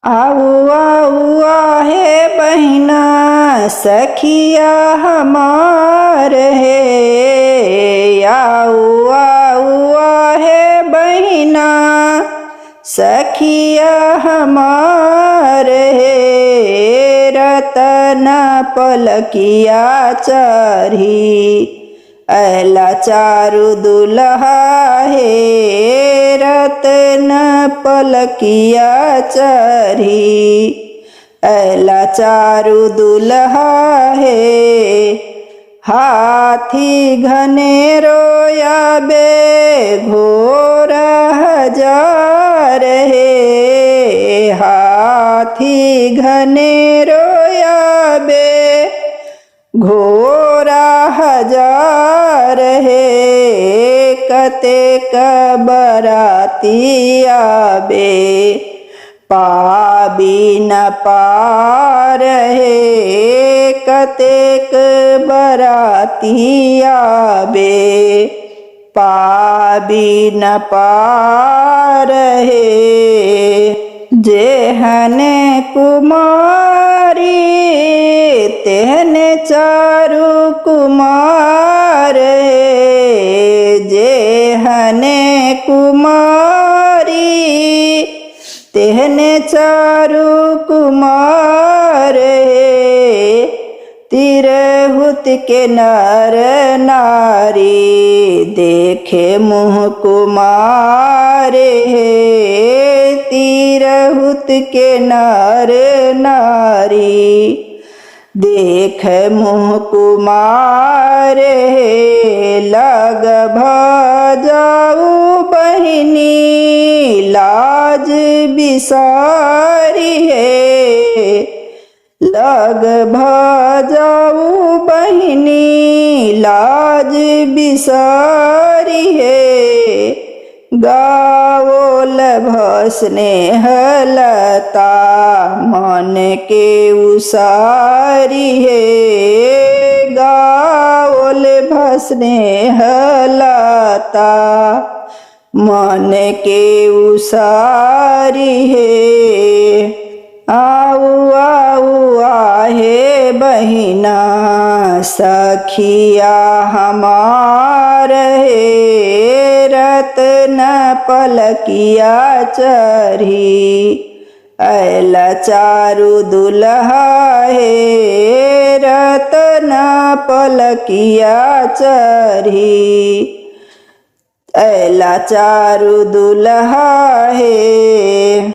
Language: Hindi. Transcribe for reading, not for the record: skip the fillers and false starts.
आऊ आऊ आहे बहिना सखिया हमार है। आऊ आऊ आहे बहिना सखिया हमार है। रतन पलकिया चढ़ी अला चारु दुल्हा है। रतन पलकिया चढ़ी अला चारु दुल्हा है। हाथी घने रोयाबे घोर हजार है। हाथी घने रोयाबे घोरा हजार है। कतेक बराती आबे पाबी न पार है। कतेक बराती आबे पाबी न पार है। जेहने कुमारी तेहने चारु कुमार है। जेहने कुमारी तेहने चारु कुमार है। तिरहुत के नर नारी देखे मुँह कुमार है। तिरहुत के नर नारी देख मुँह कुमार है। लग भजाऊ बहिनी लाज बिसारी है। लग भजाऊ बहिनी लाज बिसारी है। गावोल भसने हलता मन के उसारी है। गावोल भसने हलता मन के उसारी है। आऊ आऊ आहे बहिना सखिया हमार है। रतन पलकिया चढ़ी अला चारु दुल्हा है। रतन पलकिया चढ़ी अला चारु दुल्हा है।